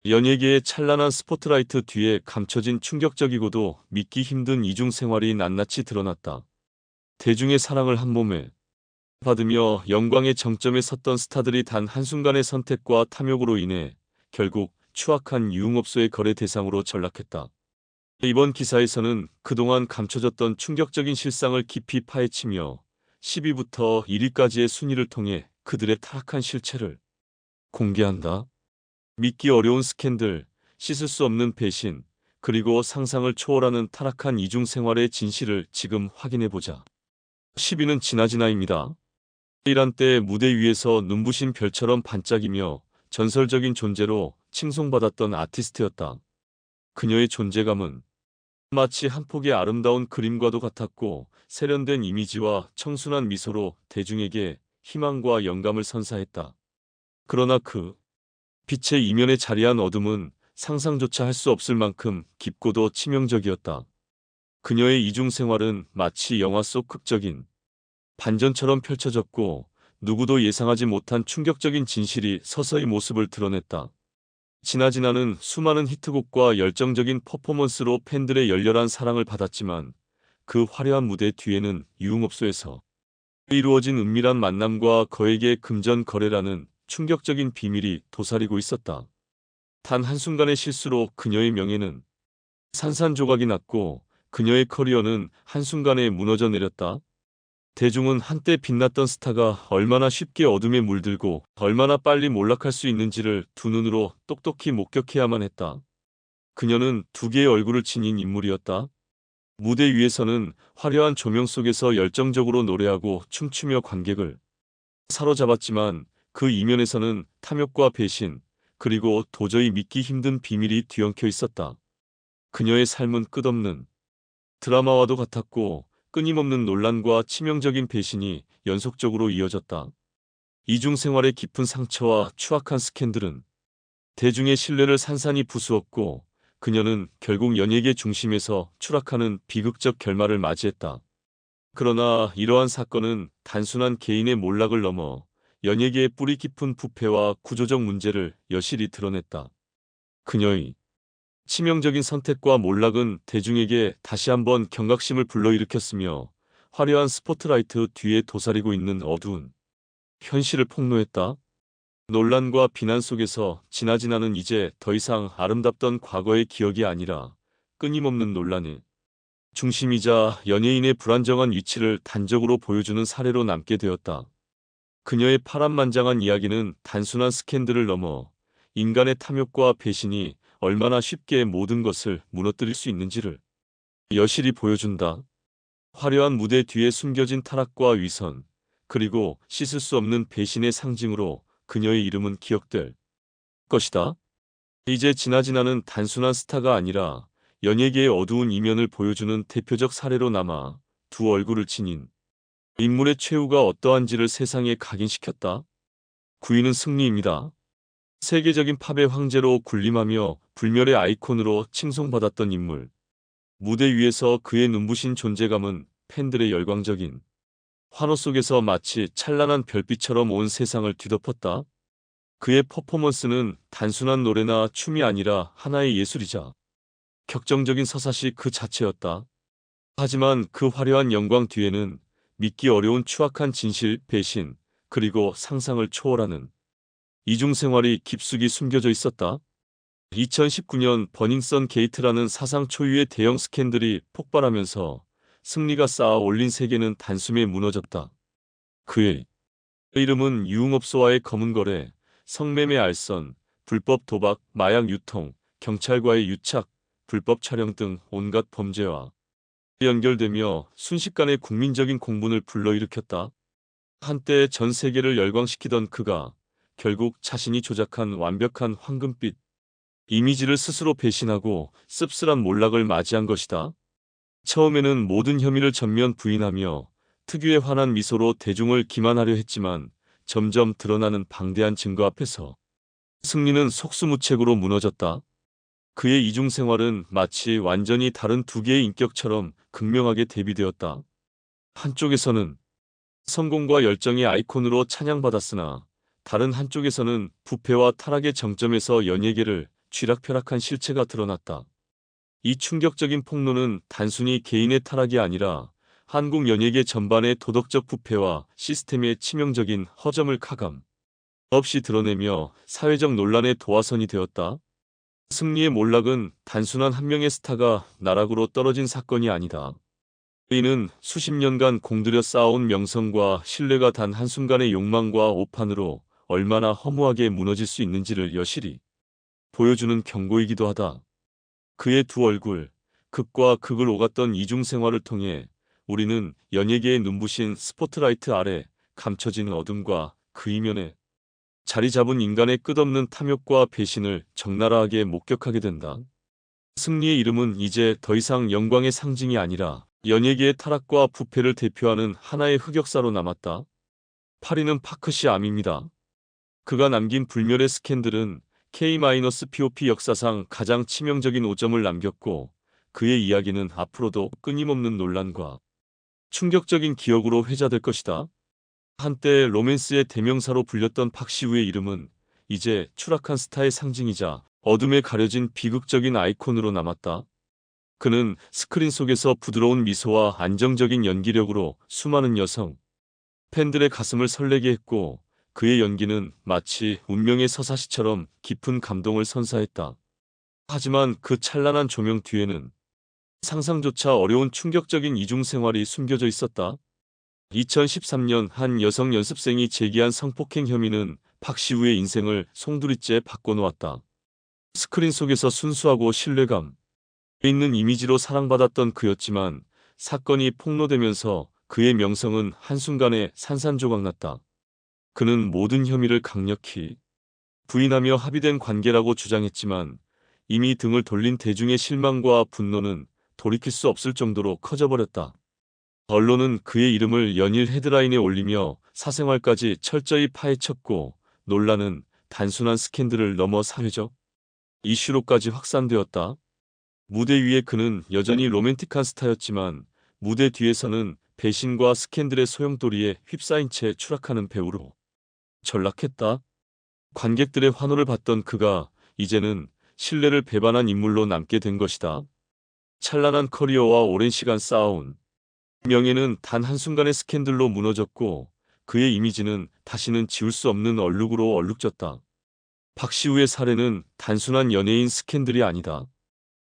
연예계의 찬란한 스포트라이트 뒤에 감춰진 충격적이고도 믿기 힘든 이중 생활이 낱낱이 드러났다. 대중의 사랑을 한 몸에 받으며 영광의 정점에 섰던 스타들이 단 한순간의 선택과 탐욕으로 인해 결국 추악한 유흥업소의 거래 대상으로 전락했다. 이번 기사에서는 그동안 감춰졌던 충격적인 실상을 깊이 파헤치며 10위부터 1위까지의 순위를 통해 그들의 타락한 실체를 공개한다. 믿기 어려운 스캔들, 씻을 수 없는 배신, 그리고 상상을 초월하는 타락한 이중 생활의 진실을 지금 확인해보자. 10위는 진아진아입니다. 이란 때 무대 위에서 눈부신 별처럼 반짝이며 전설적인 존재로 칭송받았던 아티스트였다. 그녀의 존재감은 마치 한 폭의 아름다운 그림과도 같았고 세련된 이미지와 청순한 미소로 대중에게 희망과 영감을 선사했다. 그러나 그 빛의 이면에 자리한 어둠은 상상조차 할 수 없을 만큼 깊고도 치명적이었다. 그녀의 이중 생활은 마치 영화 속 극적인 반전처럼 펼쳐졌고 누구도 예상하지 못한 충격적인 진실이 서서히 모습을 드러냈다. 진아진아는 수많은 히트곡과 열정적인 퍼포먼스로 팬들의 열렬한 사랑을 받았지만 그 화려한 무대 뒤에는 유흥업소에서 이루어진 은밀한 만남과 거액의 금전 거래라는 충격적인 비밀이 도사리고 있었다. 단 한순간의 실수로 그녀의 명예는 산산조각이 났고 그녀의 커리어는 한순간에 무너져 내렸다. 대중은 한때 빛났던 스타가 얼마나 쉽게 어둠에 물들고 얼마나 빨리 몰락할 수 있는지를 두 눈으로 똑똑히 목격해야만 했다. 그녀는 두 개의 얼굴을 지닌 인물이었다. 무대 위에서는 화려한 조명 속에서 열정적으로 노래하고 춤추며 관객을 사로잡았지만 그 이면에서는 탐욕과 배신, 그리고 도저히 믿기 힘든 비밀이 뒤엉켜 있었다. 그녀의 삶은 끝없는 드라마와도 같았고 끊임없는 논란과 치명적인 배신이 연속적으로 이어졌다. 이중 생활의 깊은 상처와 추악한 스캔들은 대중의 신뢰를 산산이 부수었고 그녀는 결국 연예계 중심에서 추락하는 비극적 결말을 맞이했다. 그러나 이러한 사건은 단순한 개인의 몰락을 넘어 연예계의 뿌리 깊은 부패와 구조적 문제를 여실히 드러냈다. 그녀의 치명적인 선택과 몰락은 대중에게 다시 한번 경각심을 불러일으켰으며 화려한 스포트라이트 뒤에 도사리고 있는 어두운 현실을 폭로했다. 논란과 비난 속에서 진아진아는 이제 더 이상 아름답던 과거의 기억이 아니라 끊임없는 논란의 중심이자 연예인의 불안정한 위치를 단적으로 보여주는 사례로 남게 되었다. 그녀의 파란만장한 이야기는 단순한 스캔들을 넘어 인간의 탐욕과 배신이 얼마나 쉽게 모든 것을 무너뜨릴 수 있는지를 여실히 보여준다. 화려한 무대 뒤에 숨겨진 타락과 위선, 그리고 씻을 수 없는 배신의 상징으로 그녀의 이름은 기억될 것이다. 이제 진아진아는 단순한 스타가 아니라 연예계의 어두운 이면을 보여주는 대표적 사례로 남아 두 얼굴을 지닌 인물의 최후가 어떠한지를 세상에 각인시켰다. 9위는 승리입니다. 세계적인 팝의 황제로 군림하며 불멸의 아이콘으로 칭송받았던 인물. 무대 위에서 그의 눈부신 존재감은 팬들의 열광적인 환호 속에서 마치 찬란한 별빛처럼 온 세상을 뒤덮었다. 그의 퍼포먼스는 단순한 노래나 춤이 아니라 하나의 예술이자 격정적인 서사시 그 자체였다. 하지만 그 화려한 영광 뒤에는 믿기 어려운 추악한 진실, 배신, 그리고 상상을 초월하는 이중생활이 깊숙이 숨겨져 있었다. 2019년 버닝썬 게이트라는 사상 초유의 대형 스캔들이 폭발하면서 승리가 쌓아 올린 세계는 단숨에 무너졌다. 그의 이름은 유흥업소와의 검은 거래, 성매매 알선, 불법 도박, 마약 유통, 경찰과의 유착, 불법 촬영 등 온갖 범죄와 연결되며 순식간에 국민적인 공분을 불러일으켰다. 한때 전 세계를 열광시키던 그가 결국 자신이 조작한 완벽한 황금빛 이미지를 스스로 배신하고 씁쓸한 몰락을 맞이한 것이다. 처음에는 모든 혐의를 전면 부인하며 특유의 환한 미소로 대중을 기만하려 했지만 점점 드러나는 방대한 증거 앞에서 승리는 속수무책으로 무너졌다. 그의 이중생활은 마치 완전히 다른 두 개의 인격처럼 극명하게 대비되었다. 한쪽에서는 성공과 열정의 아이콘으로 찬양받았으나 다른 한쪽에서는 부패와 타락의 정점에서 연예계를 쥐락펴락한 실체가 드러났다. 이 충격적인 폭로는 단순히 개인의 타락이 아니라 한국 연예계 전반의 도덕적 부패와 시스템의 치명적인 허점을 가감 없이 드러내며 사회적 논란의 도화선이 되었다. 승리의 몰락은 단순한 한 명의 스타가 나락으로 떨어진 사건이 아니다. 이는 수십 년간 공들여 쌓아온 명성과 신뢰가 단 한순간의 욕망과 오판으로 얼마나 허무하게 무너질 수 있는지를 여실히 보여주는 경고이기도 하다. 그의 두 얼굴, 극과 극을 오갔던 이중 생활을 통해 우리는 연예계의 눈부신 스포트라이트 아래 감춰진 어둠과 그 이면에 자리 잡은 인간의 끝없는 탐욕과 배신을 적나라하게 목격하게 된다. 승리의 이름은 이제 더 이상 영광의 상징이 아니라 연예계의 타락과 부패를 대표하는 하나의 흑역사로 남았다. 8위는 파크시 암입니다. 그가 남긴 불멸의 스캔들은 K-POP 역사상 가장 치명적인 오점을 남겼고 그의 이야기는 앞으로도 끊임없는 논란과 충격적인 기억으로 회자될 것이다. 한때 로맨스의 대명사로 불렸던 박시우의 이름은 이제 추락한 스타의 상징이자 어둠에 가려진 비극적인 아이콘으로 남았다. 그는 스크린 속에서 부드러운 미소와 안정적인 연기력으로 수많은 여성 팬들의 가슴을 설레게 했고 그의 연기는 마치 운명의 서사시처럼 깊은 감동을 선사했다. 하지만 그 찬란한 조명 뒤에는 상상조차 어려운 충격적인 이중생활이 숨겨져 있었다. 2013년 한 여성 연습생이 제기한 성폭행 혐의는 박시우의 인생을 송두리째 바꿔놓았다. 스크린 속에서 순수하고 신뢰감 있는 이미지로 사랑받았던 그였지만 사건이 폭로되면서 그의 명성은 한순간에 산산조각났다. 그는 모든 혐의를 강력히 부인하며 합의된 관계라고 주장했지만 이미 등을 돌린 대중의 실망과 분노는 돌이킬 수 없을 정도로 커져버렸다. 언론은 그의 이름을 연일 헤드라인에 올리며 사생활까지 철저히 파헤쳤고 논란은 단순한 스캔들을 넘어 사회적 이슈로까지 확산되었다. 무대 위에 그는 여전히 로맨틱한 스타였지만 무대 뒤에서는 배신과 스캔들의 소용돌이에 휩싸인 채 추락하는 배우로 전락했다. 관객들의 환호를 받던 그가 이제는 신뢰를 배반한 인물로 남게 된 것이다. 찬란한 커리어와 오랜 시간 쌓아온 명예는 단 한순간의 스캔들로 무너졌고 그의 이미지는 다시는 지울 수 없는 얼룩으로 얼룩졌다. 박시우의 사례는 단순한 연예인 스캔들이 아니다.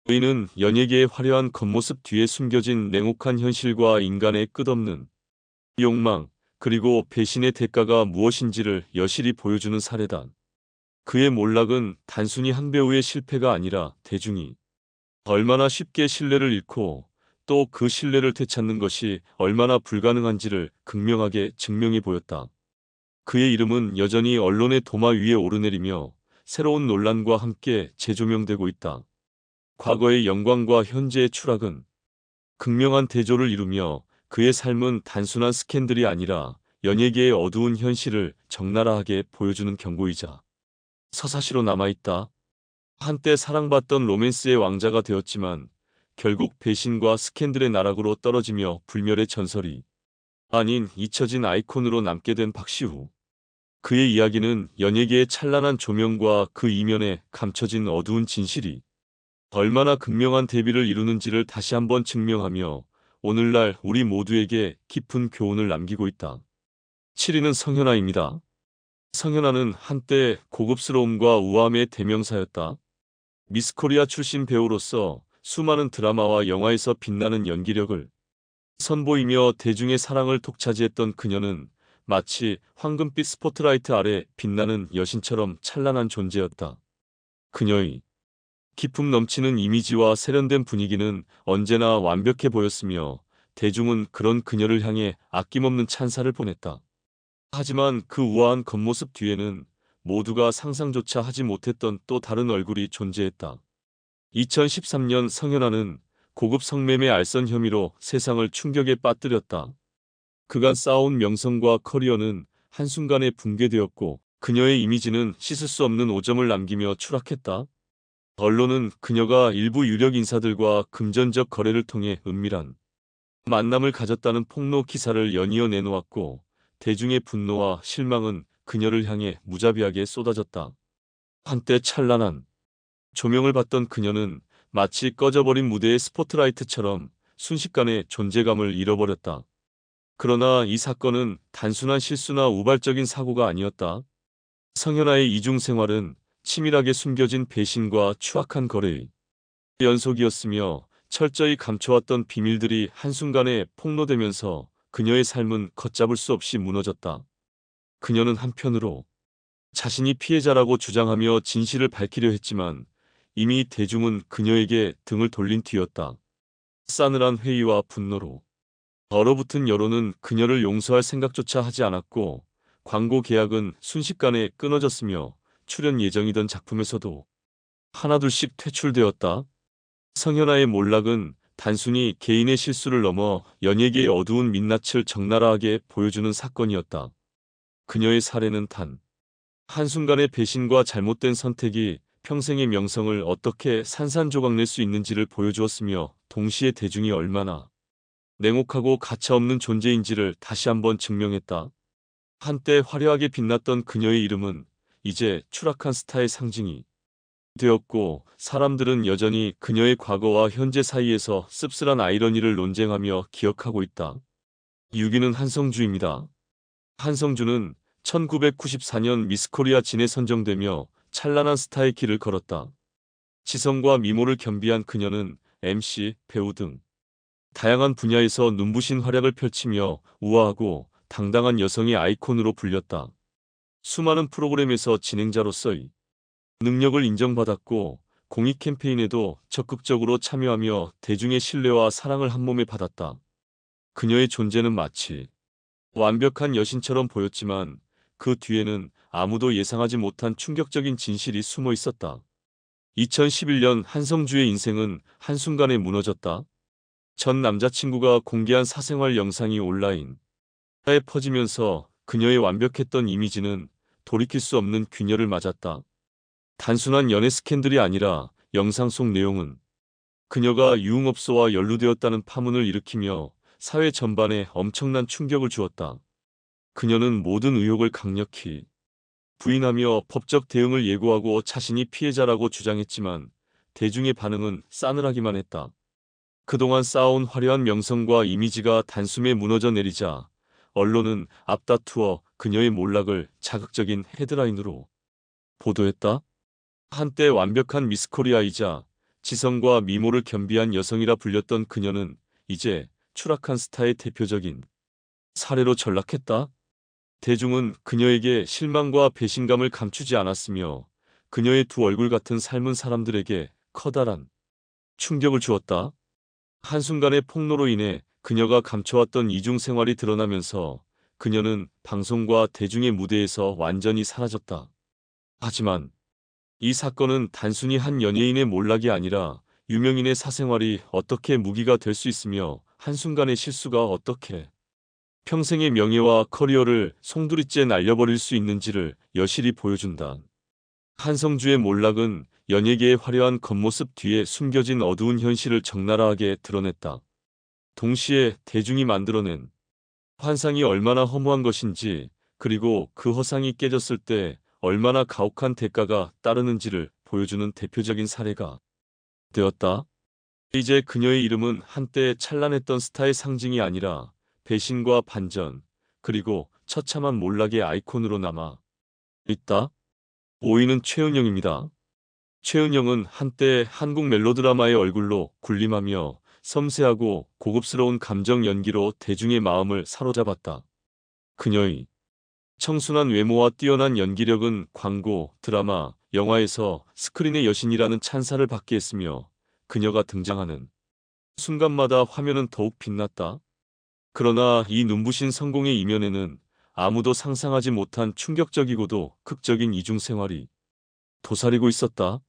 그는 연예계의 화려한 겉모습 뒤에 숨겨진 냉혹한 현실과 인간의 끝없는 욕망, 그리고 배신의 대가가 무엇인지를 여실히 보여주는 사례다. 그의 몰락은 단순히 한 배우의 실패가 아니라 대중이 얼마나 쉽게 신뢰를 잃고 또 그 신뢰를 되찾는 것이 얼마나 불가능한지를 극명하게 증명해 보였다. 그의 이름은 여전히 언론의 도마 위에 오르내리며 새로운 논란과 함께 재조명되고 있다. 과거의 영광과 현재의 추락은 극명한 대조를 이루며 그의 삶은 단순한 스캔들이 아니라 연예계의 어두운 현실을 적나라하게 보여주는 경고이자 서사시로 남아있다. 한때 사랑받던 로맨스의 왕자가 되었지만 결국 배신과 스캔들의 나락으로 떨어지며 불멸의 전설이 아닌 잊혀진 아이콘으로 남게 된 박시우. 그의 이야기는 연예계의 찬란한 조명과 그 이면에 감춰진 어두운 진실이 얼마나 극명한 대비를 이루는지를 다시 한번 증명하며 오늘날 우리 모두에게 깊은 교훈을 남기고 있다. 7위는 성현아입니다. 성현아는 한때 고급스러움과 우아함의 대명사였다. 미스코리아 출신 배우로서 수많은 드라마와 영화에서 빛나는 연기력을 선보이며 대중의 사랑을 독차지했던 그녀는 마치 황금빛 스포트라이트 아래 빛나는 여신처럼 찬란한 존재였다. 그녀의 기품 넘치는 이미지와 세련된 분위기는 언제나 완벽해 보였으며 대중은 그런 그녀를 향해 아낌없는 찬사를 보냈다. 하지만 그 우아한 겉모습 뒤에는 모두가 상상조차 하지 못했던 또 다른 얼굴이 존재했다. 2013년 성현아는 고급 성매매 알선 혐의로 세상을 충격에 빠뜨렸다. 그간 쌓아온 명성과 커리어는 한순간에 붕괴되었고 그녀의 이미지는 씻을 수 없는 오점을 남기며 추락했다. 언론은 그녀가 일부 유력 인사들과 금전적 거래를 통해 은밀한 만남을 가졌다는 폭로 기사를 연이어 내놓았고 대중의 분노와 실망은 그녀를 향해 무자비하게 쏟아졌다. 한때 찬란한 조명을 받던 그녀는 마치 꺼져버린 무대의 스포트라이트처럼 순식간에 존재감을 잃어버렸다. 그러나 이 사건은 단순한 실수나 우발적인 사고가 아니었다. 성현아의 이중 생활은 치밀하게 숨겨진 배신과 추악한 거래의 연속이었으며 철저히 감춰왔던 비밀들이 한순간에 폭로되면서 그녀의 삶은 걷잡을 수 없이 무너졌다. 그녀는 한편으로 자신이 피해자라고 주장하며 진실을 밝히려 했지만 이미 대중은 그녀에게 등을 돌린 뒤였다. 싸늘한 회의와 분노로 얼어붙은 여론은 그녀를 용서할 생각조차 하지 않았고 광고 계약은 순식간에 끊어졌으며 출연 예정이던 작품에서도 하나둘씩 퇴출되었다. 성현아의 몰락은 단순히 개인의 실수를 넘어 연예계의 어두운 민낯을 적나라하게 보여주는 사건이었다. 그녀의 사례는 단 한순간의 배신과 잘못된 선택이 평생의 명성을 어떻게 산산조각낼 수 있는지를 보여주었으며 동시에 대중이 얼마나 냉혹하고 가차없는 존재인지를 다시 한번 증명했다. 한때 화려하게 빛났던 그녀의 이름은 이제 추락한 스타의 상징이 되었고 사람들은 여전히 그녀의 과거와 현재 사이에서 씁쓸한 아이러니를 논쟁하며 기억하고 있다. 6위는 한성주입니다. 한성주는 1994년 미스코리아 진에 선정되며 찬란한 스타의 길을 걸었다. 지성과 미모를 겸비한 그녀는 MC, 배우 등 다양한 분야에서 눈부신 활약을 펼치며 우아하고 당당한 여성의 아이콘으로 불렸다. 수많은 프로그램에서 진행자로서의 능력을 인정받았고 공익 캠페인에도 적극적으로 참여하며 대중의 신뢰와 사랑을 한몸에 받았다. 그녀의 존재는 마치 완벽한 여신처럼 보였지만 그 뒤에는 아무도 예상하지 못한 충격적인 진실이 숨어 있었다. 2011년 한성주의 인생은 한순간에 무너졌다. 전 남자친구가 공개한 사생활 영상이 온라인에 퍼지면서 그녀의 완벽했던 이미지는 돌이킬 수 없는 균열을 맞았다. 단순한 연애 스캔들이 아니라 영상 속 내용은 그녀가 유흥업소와 연루되었다는 파문을 일으키며 사회 전반에 엄청난 충격을 주었다. 그녀는 모든 의혹을 강력히 부인하며 법적 대응을 예고하고 자신이 피해자라고 주장했지만 대중의 반응은 싸늘하기만 했다. 그동안 쌓아온 화려한 명성과 이미지가 단숨에 무너져 내리자 언론은 앞다투어 그녀의 몰락을 자극적인 헤드라인으로 보도했다. 한때 완벽한 미스코리아이자 지성과 미모를 겸비한 여성이라 불렸던 그녀는 이제 추락한 스타의 대표적인 사례로 전락했다. 대중은 그녀에게 실망과 배신감을 감추지 않았으며 그녀의 두 얼굴 같은 삶은 사람들에게 커다란 충격을 주었다. 한순간의 폭로로 인해 그녀가 감춰왔던 이중 생활이 드러나면서 그녀는 방송과 대중의 무대에서 완전히 사라졌다. 하지만 이 사건은 단순히 한 연예인의 몰락이 아니라 유명인의 사생활이 어떻게 무기가 될 수 있으며 한순간의 실수가 어떻게 평생의 명예와 커리어를 송두리째 날려버릴 수 있는지를 여실히 보여준다. 한성주의 몰락은 연예계의 화려한 겉모습 뒤에 숨겨진 어두운 현실을 적나라하게 드러냈다. 동시에 대중이 만들어낸 환상이 얼마나 허무한 것인지 그리고 그 허상이 깨졌을 때 얼마나 가혹한 대가가 따르는지를 보여주는 대표적인 사례가 되었다. 이제 그녀의 이름은 한때 찬란했던 스타의 상징이 아니라 배신과 반전, 그리고 처참한 몰락의 아이콘으로 남아 있다. 5위는 최은영입니다. 최은영은 한때 한국 멜로드라마의 얼굴로 군림하며 섬세하고 고급스러운 감정 연기로 대중의 마음을 사로잡았다. 그녀의 청순한 외모와 뛰어난 연기력은 광고, 드라마, 영화에서 스크린의 여신이라는 찬사를 받게 했으며 그녀가 등장하는 순간마다 화면은 더욱 빛났다. 그러나 이 눈부신 성공의 이면에는 아무도 상상하지 못한 충격적이고도 극적인 이중 생활이 도사리고 있었다.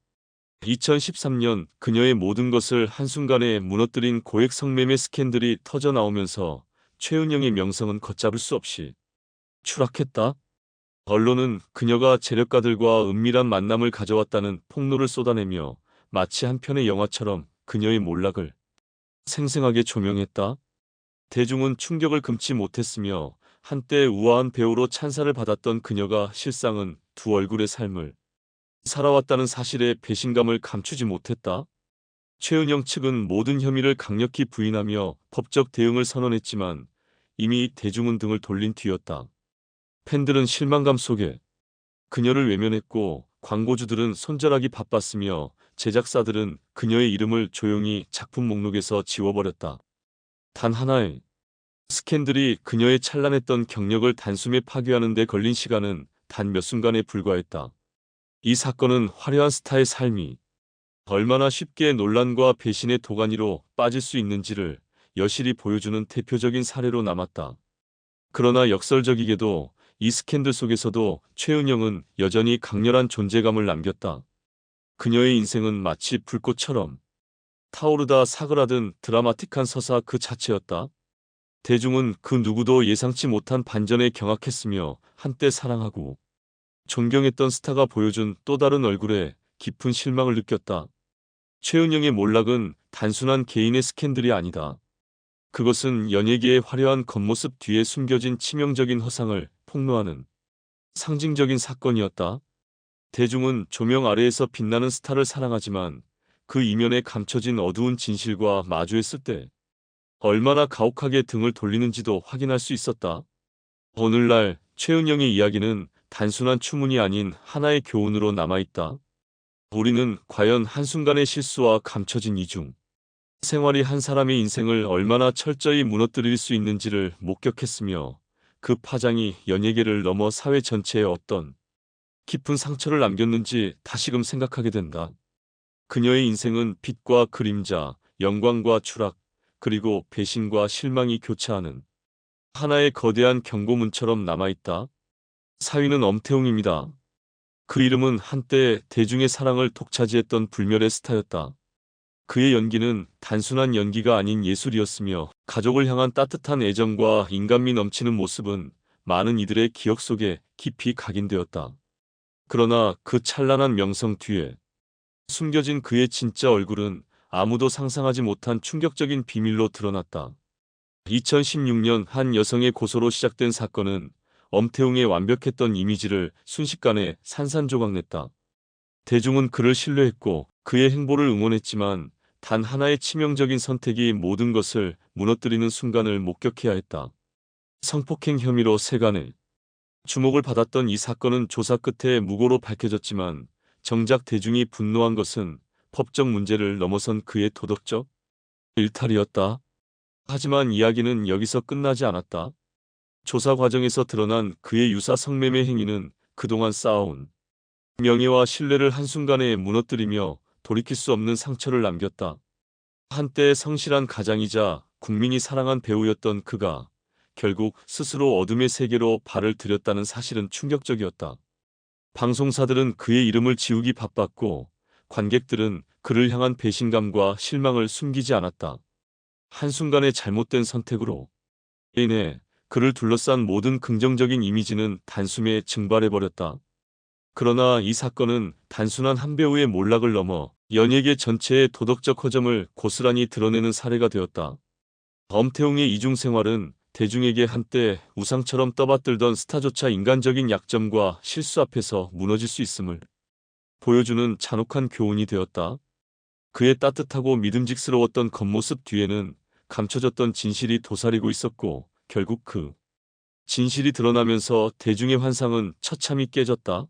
2013년 그녀의 모든 것을 한순간에 무너뜨린 고액 성매매 스캔들이 터져 나오면서 최은영의 명성은 걷잡을 수 없이 추락했다. 언론은 그녀가 재력가들과 은밀한 만남을 가져왔다는 폭로를 쏟아내며 마치 한 편의 영화처럼 그녀의 몰락을 생생하게 조명했다. 대중은 충격을 금치 못했으며 한때 우아한 배우로 찬사를 받았던 그녀가 실상은 두 얼굴의 삶을 살아왔다는 사실에 배신감을 감추지 못했다. 최은영 측은 모든 혐의를 강력히 부인하며 법적 대응을 선언했지만 이미 대중은 등을 돌린 뒤였다. 팬들은 실망감 속에 그녀를 외면했고 광고주들은 손절하기 바빴으며 제작사들은 그녀의 이름을 조용히 작품 목록에서 지워버렸다. 단 하나의 스캔들이 그녀의 찬란했던 경력을 단숨에 파괴하는 데 걸린 시간은 단 몇 순간에 불과했다. 이 사건은 화려한 스타의 삶이 얼마나 쉽게 논란과 배신의 도가니로 빠질 수 있는지를 여실히 보여주는 대표적인 사례로 남았다. 그러나 역설적이게도 이 스캔들 속에서도 최은영은 여전히 강렬한 존재감을 남겼다. 그녀의 인생은 마치 불꽃처럼 타오르다 사그라든 드라마틱한 서사 그 자체였다. 대중은 그 누구도 예상치 못한 반전에 경악했으며 한때 사랑하고 존경했던 스타가 보여준 또 다른 얼굴에 깊은 실망을 느꼈다. 최은영의 몰락은 단순한 개인의 스캔들이 아니다. 그것은 연예계의 화려한 겉모습 뒤에 숨겨진 치명적인 허상을 폭로하는 상징적인 사건이었다. 대중은 조명 아래에서 빛나는 스타를 사랑하지만 그 이면에 감춰진 어두운 진실과 마주했을 때 얼마나 가혹하게 등을 돌리는지도 확인할 수 있었다. 오늘날 최은영의 이야기는 단순한 추문이 아닌 하나의 교훈으로 남아있다. 우리는 과연 한순간의 실수와 감춰진 이중 생활이 한 사람의 인생을 얼마나 철저히 무너뜨릴 수 있는지를 목격했으며 그 파장이 연예계를 넘어 사회 전체에 어떤 깊은 상처를 남겼는지 다시금 생각하게 된다. 그녀의 인생은 빛과 그림자, 영광과 추락, 그리고 배신과 실망이 교차하는 하나의 거대한 경고문처럼 남아있다. 사위는 엄태웅입니다. 그 이름은 한때 대중의 사랑을 독차지했던 불멸의 스타였다. 그의 연기는 단순한 연기가 아닌 예술이었으며 가족을 향한 따뜻한 애정과 인간미 넘치는 모습은 많은 이들의 기억 속에 깊이 각인되었다. 그러나 그 찬란한 명성 뒤에 숨겨진 그의 진짜 얼굴은 아무도 상상하지 못한 충격적인 비밀로 드러났다. 2016년 한 여성의 고소로 시작된 사건은 엄태웅의 완벽했던 이미지를 순식간에 산산조각냈다. 대중은 그를 신뢰했고 그의 행보를 응원했지만 단 하나의 치명적인 선택이 모든 것을 무너뜨리는 순간을 목격해야 했다. 성폭행 혐의로 세간의 주목을 받았던 이 사건은 조사 끝에 무고로 밝혀졌지만 정작 대중이 분노한 것은 법적 문제를 넘어선 그의 도덕적 일탈이었다. 하지만 이야기는 여기서 끝나지 않았다. 조사 과정에서 드러난 그의 유사 성매매 행위는 그동안 쌓아온 명예와 신뢰를 한순간에 무너뜨리며 돌이킬 수 없는 상처를 남겼다. 한때 성실한 가장이자 국민이 사랑한 배우였던 그가 결국 스스로 어둠의 세계로 발을 들였다는 사실은 충격적이었다. 방송사들은 그의 이름을 지우기 바빴고 관객들은 그를 향한 배신감과 실망을 숨기지 않았다. 한순간의 잘못된 선택으로 인해 그를 둘러싼 모든 긍정적인 이미지는 단숨에 증발해버렸다. 그러나 이 사건은 단순한 한 배우의 몰락을 넘어 연예계 전체의 도덕적 허점을 고스란히 드러내는 사례가 되었다. 엄태웅의 이중생활은 대중에게 한때 우상처럼 떠받들던 스타조차 인간적인 약점과 실수 앞에서 무너질 수 있음을 보여주는 잔혹한 교훈이 되었다. 그의 따뜻하고 믿음직스러웠던 겉모습 뒤에는 감춰졌던 진실이 도사리고 있었고 결국 그 진실이 드러나면서 대중의 환상은 처참히 깨졌다.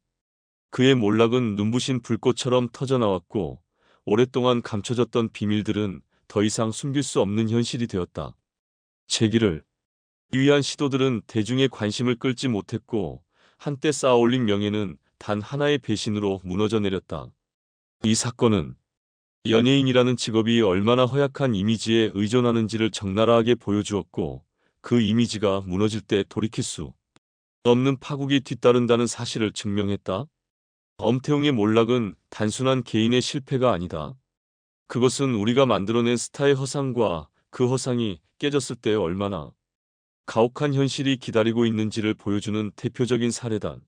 그의 몰락은 눈부신 불꽃처럼 터져나왔고 오랫동안 감춰졌던 비밀들은 더 이상 숨길 수 없는 현실이 되었다. 재기를 위한 시도들은 대중의 관심을 끌지 못했고 한때 쌓아올린 명예는 단 하나의 배신으로 무너져 내렸다. 이 사건은 연예인이라는 직업이 얼마나 허약한 이미지에 의존하는지를 적나라하게 보여주었고 그 이미지가 무너질 때 돌이킬 수 없는 파국이 뒤따른다는 사실을 증명했다. 엄태웅의 몰락은 단순한 개인의 실패가 아니다. 그것은 우리가 만들어낸 스타의 허상과 그 허상이 깨졌을 때 얼마나 가혹한 현실이 기다리고 있는지를 보여주는 대표적인 사례다.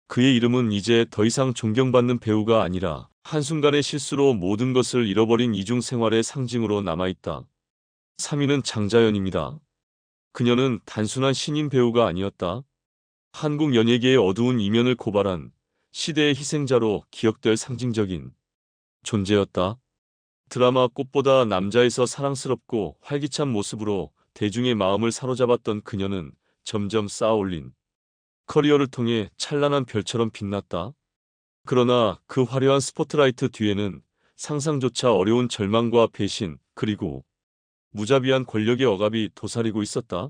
그의 이름은 이제 더 이상 존경받는 배우가 아니라 한순간의 실수로 모든 것을 잃어버린 이중생활의 상징으로 남아있다. 3위는 장자연입니다. 그녀는 단순한 신인 배우가 아니었다. 한국 연예계의 어두운 이면을 고발한 시대의 희생자로 기억될 상징적인 존재였다. 드라마 꽃보다 남자에서 사랑스럽고 활기찬 모습으로 대중의 마음을 사로잡았던 그녀는 점점 쌓아올린 커리어를 통해 찬란한 별처럼 빛났다. 그러나 그 화려한 스포트라이트 뒤에는 상상조차 어려운 절망과 배신, 그리고 무자비한 권력의 억압이 도사리고 있었다.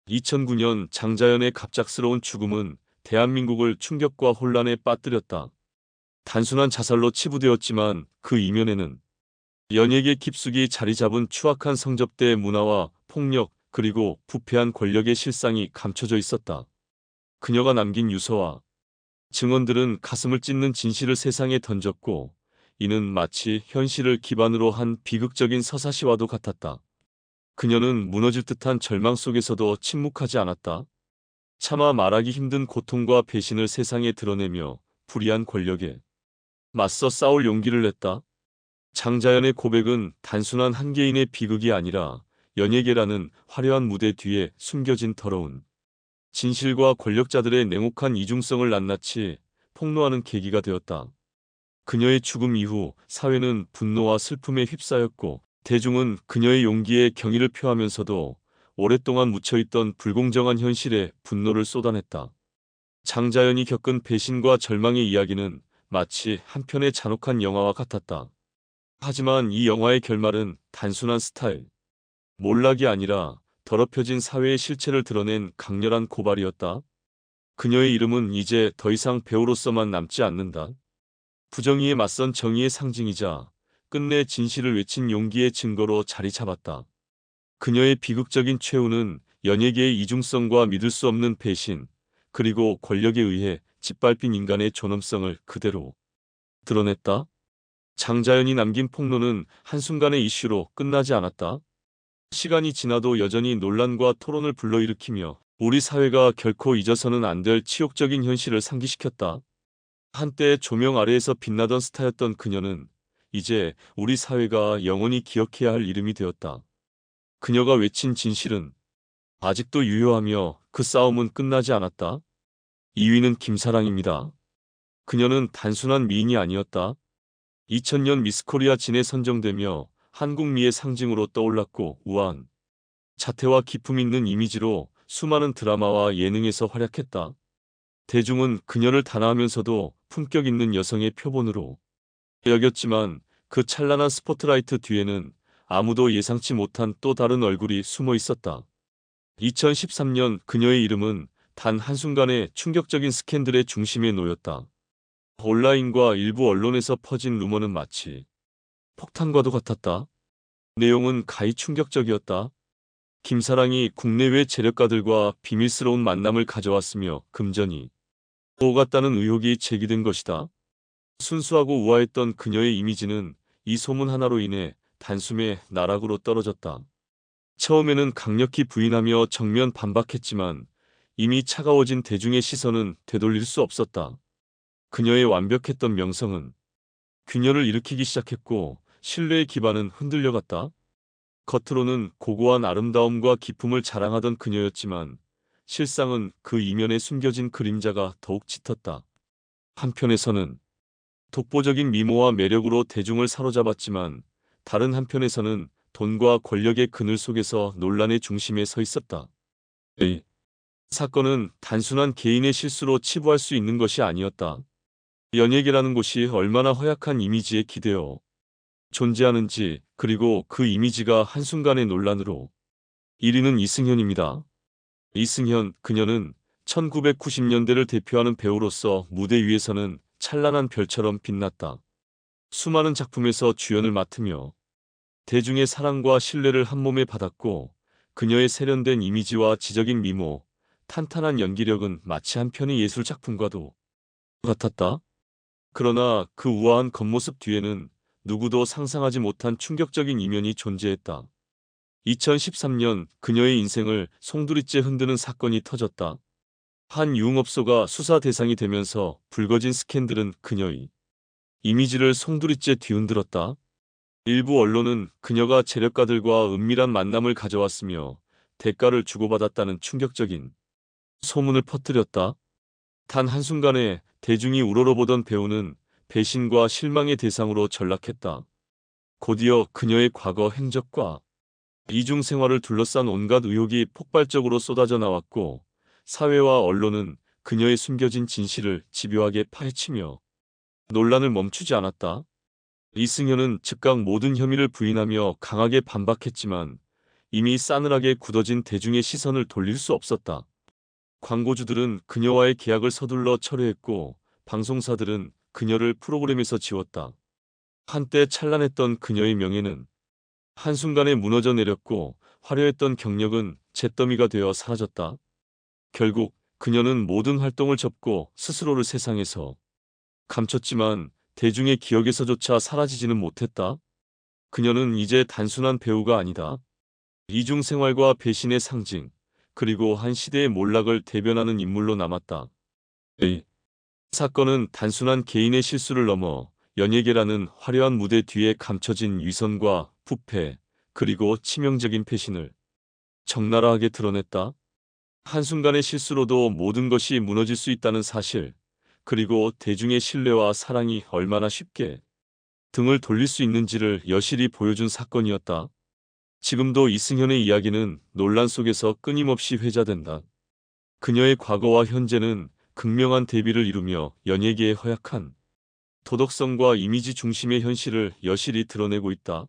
2009년 장자연의 갑작스러운 죽음은 대한민국을 충격과 혼란에 빠뜨렸다. 단순한 자살로 치부되었지만 그 이면에는 연예계 깊숙이 자리 잡은 추악한 성접대 문화와 폭력, 그리고 부패한 권력의 실상이 감춰져 있었다. 그녀가 남긴 유서와 증언들은 가슴을 찢는 진실을 세상에 던졌고, 이는 마치 현실을 기반으로 한 비극적인 서사시와도 같았다. 그녀는 무너질 듯한 절망 속에서도 침묵하지 않았다. 차마 말하기 힘든 고통과 배신을 세상에 드러내며 불의한 권력에 맞서 싸울 용기를 냈다. 장자연의 고백은 단순한 한 개인의 비극이 아니라 연예계라는 화려한 무대 뒤에 숨겨진 더러운 진실과 권력자들의 냉혹한 이중성을 낱낱이 폭로하는 계기가 되었다. 그녀의 죽음 이후 사회는 분노와 슬픔에 휩싸였고, 대중은 그녀의 용기에 경의를 표하면서도 오랫동안 묻혀있던 불공정한 현실에 분노를 쏟아냈다. 장자연이 겪은 배신과 절망의 이야기는 마치 한 편의 잔혹한 영화와 같았다. 하지만 이 영화의 결말은 단순한 스타일, 몰락이 아니라 더럽혀진 사회의 실체를 드러낸 강렬한 고발이었다. 그녀의 이름은 이제 더 이상 배우로서만 남지 않는다. 부정의에 맞선 정의의 상징이자 끝내 진실을 외친 용기의 증거로 자리 잡았다. 그녀의 비극적인 최후는 연예계의 이중성과 믿을 수 없는 배신, 그리고 권력에 의해 짓밟힌 인간의 존엄성을 그대로 드러냈다. 장자연이 남긴 폭로는 한순간의 이슈로 끝나지 않았다. 시간이 지나도 여전히 논란과 토론을 불러일으키며 우리 사회가 결코 잊어서는 안 될 치욕적인 현실을 상기시켰다. 한때 조명 아래에서 빛나던 스타였던 그녀는 이제 우리 사회가 영원히 기억해야 할 이름이 되었다. 그녀가 외친 진실은 아직도 유효하며 그 싸움은 끝나지 않았다. 2위는 김사랑입니다. 그녀는 단순한 미인이 아니었다. 2000년 미스코리아 진에 선정되며 한국미의 상징으로 떠올랐고, 우아한 자태와 기품 있는 이미지로 수많은 드라마와 예능에서 활약했다. 대중은 그녀를 단아하면서도 품격 있는 여성의 표본으로 여겼지만, 그 찬란한 스포트라이트 뒤에는 아무도 예상치 못한 또 다른 얼굴이 숨어 있었다. 2013년 그녀의 이름은 단 한순간에 충격적인 스캔들의 중심에 놓였다. 온라인과 일부 언론에서 퍼진 루머는 마치 폭탄과도 같았다. 내용은 가히 충격적이었다. 김사랑이 국내외 재력가들과 비밀스러운 만남을 가져왔으며 금전이 오갔다는 의혹이 제기된 것이다. 순수하고 우아했던 그녀의 이미지는 이 소문 하나로 인해 단숨에 나락으로 떨어졌다. 처음에는 강력히 부인하며 정면 반박했지만 이미 차가워진 대중의 시선은 되돌릴 수 없었다. 그녀의 완벽했던 명성은 균열을 일으키기 시작했고, 신뢰의 기반은 흔들려갔다. 겉으로는 고고한 아름다움과 기품을 자랑하던 그녀였지만 실상은 그 이면에 숨겨진 그림자가 더욱 짙었다. 한편에서는 독보적인 미모와 매력으로 대중을 사로잡았지만, 다른 한편에서는 돈과 권력의 그늘 속에서 논란의 중심에 서 있었다. 이 사건은 단순한 개인의 실수로 치부할 수 있는 것이 아니었다. 연예계라는 곳이 얼마나 허약한 이미지에 기대어 존재하는지, 그리고 그 이미지가 한순간의 논란으로. 1위는 이승현입니다. 이승현, 그녀는 1990년대를 대표하는 배우로서 무대 위에서는 찬란한 별처럼 빛났다. 수많은 작품에서 주연을 맡으며 대중의 사랑과 신뢰를 한몸에 받았고, 그녀의 세련된 이미지와 지적인 미모, 탄탄한 연기력은 마치 한 편의 예술 작품과도 같았다. 그러나 그 우아한 겉모습 뒤에는 누구도 상상하지 못한 충격적인 이면이 존재했다. 2013년 그녀의 인생을 송두리째 흔드는 사건이 터졌다. 한 유흥업소가 수사 대상이 되면서 불거진 스캔들은 그녀의 이미지를 송두리째 뒤흔들었다. 일부 언론은 그녀가 재력가들과 은밀한 만남을 가져왔으며 대가를 주고받았다는 충격적인 소문을 퍼뜨렸다. 단 한순간에 대중이 우러러보던 배우는 배신과 실망의 대상으로 전락했다. 곧이어 그녀의 과거 행적과 이중 생활을 둘러싼 온갖 의혹이 폭발적으로 쏟아져 나왔고 사회와 언론은 그녀의 숨겨진 진실을 집요하게 파헤치며 논란을 멈추지 않았다. 이승현은 즉각 모든 혐의를 부인하며 강하게 반박했지만 이미 싸늘하게 굳어진 대중의 시선을 돌릴 수 없었다. 광고주들은 그녀와의 계약을 서둘러 철회했고 방송사들은 그녀를 프로그램에서 지웠다. 한때 찬란했던 그녀의 명예는 한순간에 무너져 내렸고 화려했던 경력은 잿더미가 되어 사라졌다. 결국 그녀는 모든 활동을 접고 스스로를 세상에서 감췄지만 대중의 기억에서조차 사라지지는 못했다. 그녀는 이제 단순한 배우가 아니다. 이중 생활과 배신의 상징, 그리고 한 시대의 몰락을 대변하는 인물로 남았다. 이 사건은 단순한 개인의 실수를 넘어 연예계라는 화려한 무대 뒤에 감춰진 위선과 부패, 그리고 치명적인 패신을 적나라하게 드러냈다. 한순간의 실수로도 모든 것이 무너질 수 있다는 사실, 그리고 대중의 신뢰와 사랑이 얼마나 쉽게 등을 돌릴 수 있는지를 여실히 보여준 사건이었다. 지금도 이승현의 이야기는 논란 속에서 끊임없이 회자된다. 그녀의 과거와 현재는 극명한 대비를 이루며 연예계의 허약한 도덕성과 이미지 중심의 현실을 여실히 드러내고 있다.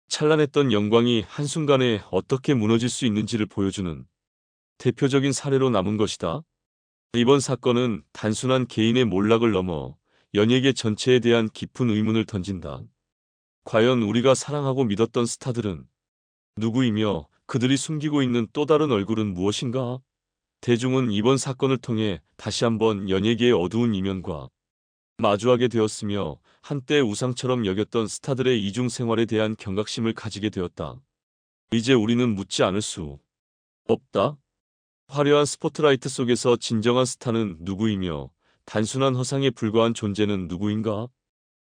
찬란했던 영광이 한순간에 어떻게 무너질 수 있는지를 보여주는 대표적인 사례로 남은 것이다. 이번 사건은 단순한 개인의 몰락을 넘어 연예계 전체에 대한 깊은 의문을 던진다. 과연 우리가 사랑하고 믿었던 스타들은 누구이며 그들이 숨기고 있는 또 다른 얼굴은 무엇인가? 대중은 이번 사건을 통해 다시 한번 연예계의 어두운 이면과 마주하게 되었으며 한때 우상처럼 여겼던 스타들의 이중 생활에 대한 경각심을 가지게 되었다. 이제 우리는 묻지 않을 수 없다. 화려한 스포트라이트 속에서 진정한 스타는 누구이며 단순한 허상에 불과한 존재는 누구인가?